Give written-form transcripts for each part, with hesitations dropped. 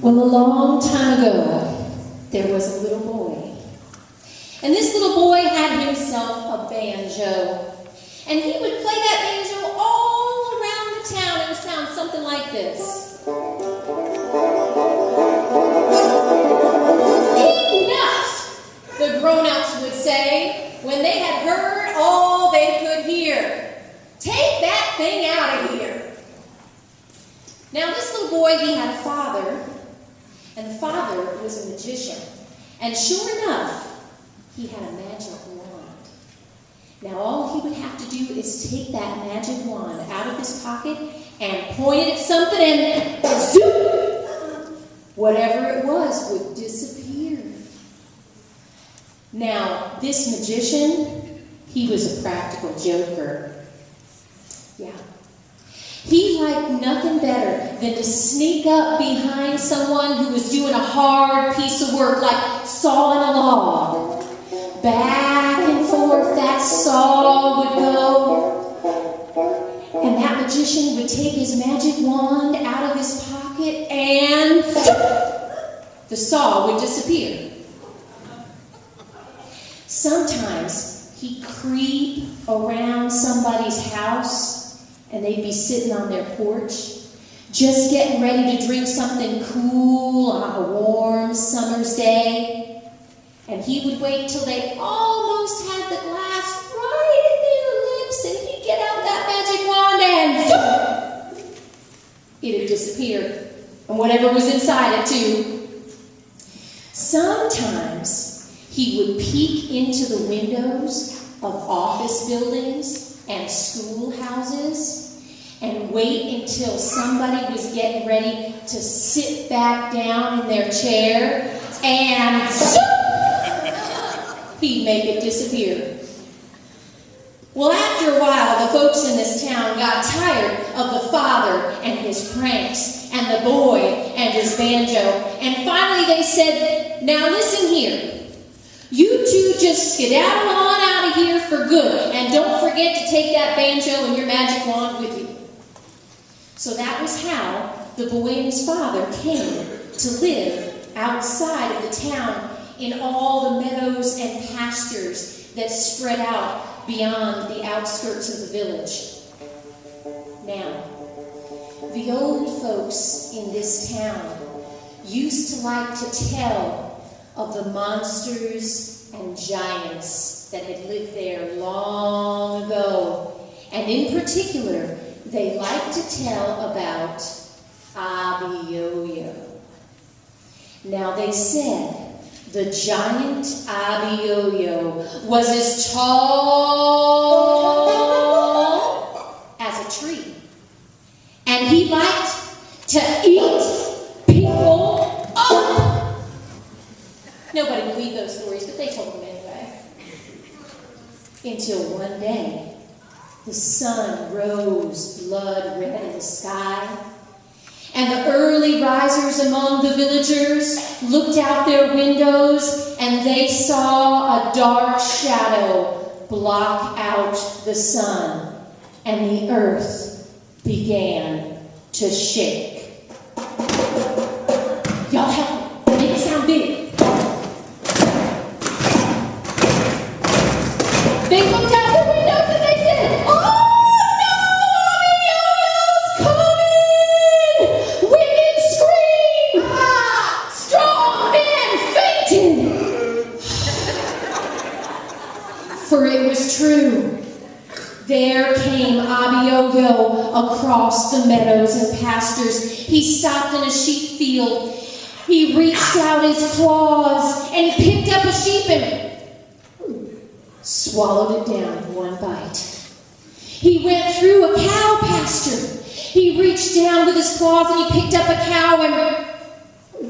Well, a long time ago, there was a little boy. And this little boy had himself a banjo. And he would play that banjo all around the town. It would sound something like this. Enough, the grown-ups would say, when they had heard all they could hear. Take that thing out of here. Now, this little boy, he had a father, and the father was a magician. And sure enough, he had a magic wand. Now, all he would have to do is take that magic wand out of his pocket and point it at something, and zoom! Whatever it was would disappear. Now, this magician, he was a practical joker. Yeah. He liked nothing better than to sneak up behind someone who was doing a hard piece of work, like sawing a log. Back and forth that saw would go. And that magician would take his magic wand out of his pocket and the saw would disappear. Sometimes he'd creep around somebody's house and they'd be sitting on their porch, just getting ready to drink something cool on a warm summer's day. And he would wait till they almost had the glass right at their lips, and he'd get out that magic wand and it'd disappear. And whatever was inside it, too. Sometimes he would peek into the windows of office buildings and schoolhouses and wait until somebody was getting ready to sit back down in their chair and he'd make it disappear. Well, after a while, the folks in this town got tired of the father and his pranks and the boy and his banjo, and finally they said, now listen here. You two just skedaddle on out of here for good, and don't forget to take that banjo and your magic wand with you. So that was how the boy and his father came to live outside of the town in all the meadows and pastures that spread out beyond the outskirts of the village. Now, the old folks in this town used to like to tell of the monsters and giants that had lived there long ago. And in particular, they liked to tell about Abiyoyo. Now they said the giant Abiyoyo was as tall as a tree. And he liked to eat people up. Nobody believed those stories, but they told them anyway. Until one day, the sun rose blood red in the sky, and the early risers among the villagers looked out their windows, and they saw a dark shadow block out the sun, and the earth began to shake. Y'all help me. Make it sound big. They looked out the windows and they said, oh no, Abiyoyo's coming! Women scream! Strong men fainted! For it was true. There came Abiyoyo across the meadows and pastures. He stopped in a sheep field. He reached out his claws and he picked up a sheep and swallowed it down in one bite. He went through a cow pasture. He reached down with his claws and he picked up a cow and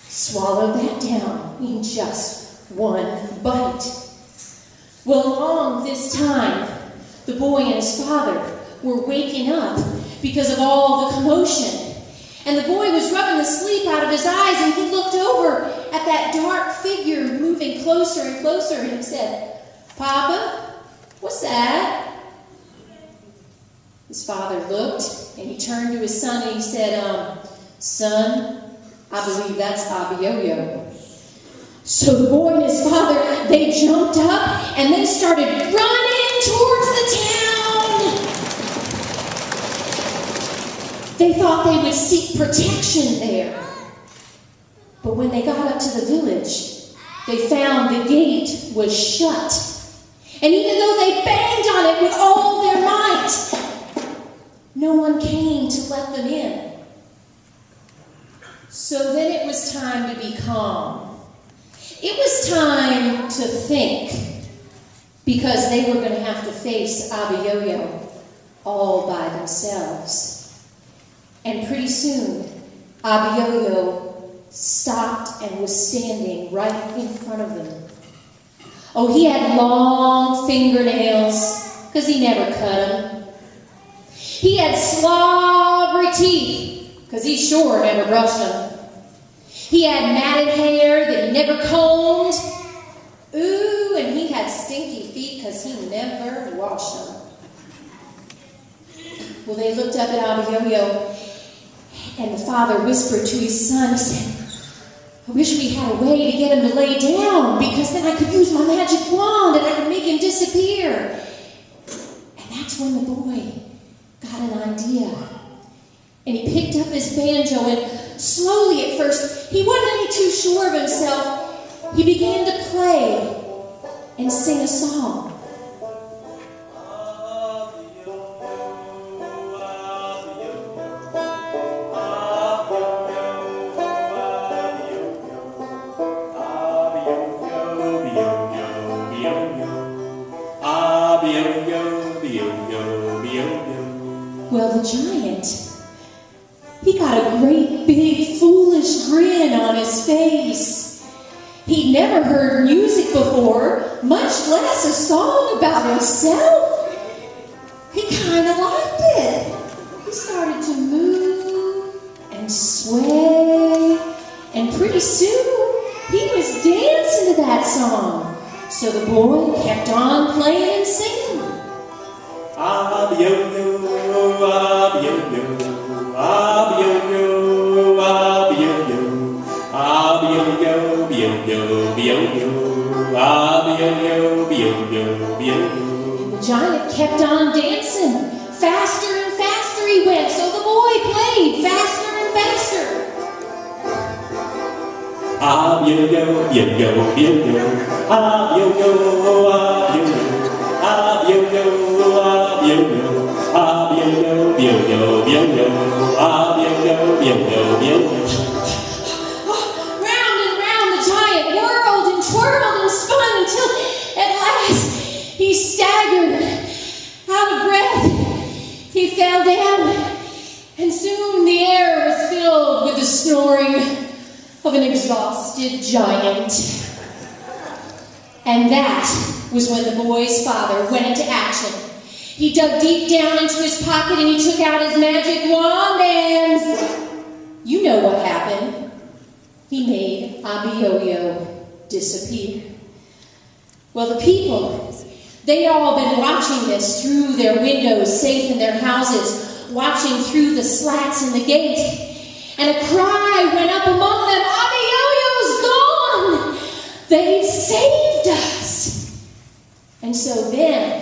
swallowed that down in just one bite. Well, along this time, the boy and his father were waking up because of all the commotion. And the boy was rubbing the sleep out of his eyes, and he looked over at that dark figure moving closer and closer, and he said, Papa, what's that? His father looked, and he turned to his son, and he said, Son, I believe that's Abiyoyo. So the boy and his father, they jumped up and they started running towards the town. They thought they would seek protection there. But when they got up to the village, they found the gate was shut. And even though they banged on it with all their might, no one came to let them in. So then it was time to be calm. It was time to think, because they were going to have to face Abiyoyo all by themselves. And pretty soon, Abiyoyo stopped and was standing right in front of them. Oh, he had long fingernails, because he never cut them. He had slobbery teeth, because he sure never brushed them. He had matted hair that he never combed. Ooh, and he had stinky feet because he never washed them. Well, they looked up at Abiyoyo, and the father whispered to his son, he said, I wish we had a way to get him to lay down, because then I could use my magic wand and I could make him disappear. And that's when the boy got an idea. And he picked up his banjo, and slowly at first, he wasn't any too sure of himself. He began to play and sing a song. Well, the giant, he got a great big foolish grin on his face. He'd never heard music before, much less a song about himself. He kind of liked it. He started to move and sway, and pretty soon he was dancing to that song. So the boy kept on playing and singing. Abiyoyo, Abiyoyo, Abiyoyo, Abiyoyo, Abiyoyo, Biyoyo, Biyoyo, Abiyoyo, Biyoyo, Biyoyo. And the giant kept on dancing. Faster and faster he went, so the boy played faster and faster. Abiyoyo, Biyoyo, Biyoyo, Abiyoyo, Abiyoyo, Abiyoyo, Abiyoyo, Abiyoyo, Biyoyo, Biyoyo, Abiyoyo, Biyoyo, Biyoyo. Round and round the giant whirled and twirled and spun until at last he staggered. Out of breath, he fell down, and soon the air was filled with the snoring of an exhausted giant. And that was when the boy's father went into action. He dug deep down into his pocket and he took out his magic wand, and you know what happened. He made Abiyoyo disappear. Well, the people, they'd all been watching this through their windows, safe in their houses, watching through the slats in the gate, and a cry went up among them, Abiyoyo's gone! They saved us! And so then,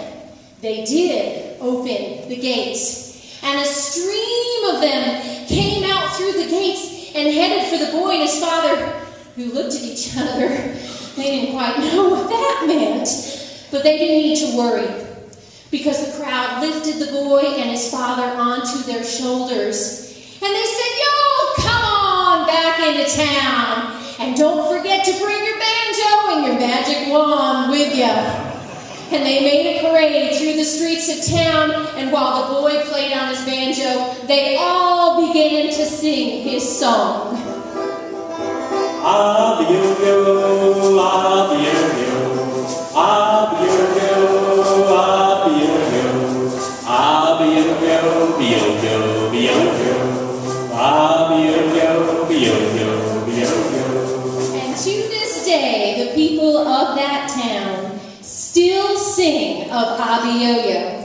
they did open the gates, and a stream of them came out through the gates and headed for the boy and his father, who looked at each other. They didn't quite know what that meant, but they didn't need to worry, because the crowd lifted the boy and his father onto their shoulders, and they said, "Y'all come on back into town, and don't forget to bring your banjo and your magic wand with you." And they made a parade through the streets of town, and while the boy played on his banjo, they all began to sing his song. Abiyoyo, Abiyoyo, Abiyoyo, Abiyoyo, Abiyoyo, Biyoyo, Biyoyo, Abiyoyo, Biyoyo, Biyoyo. And to this day, the people of that town still sing of Abiyoyo.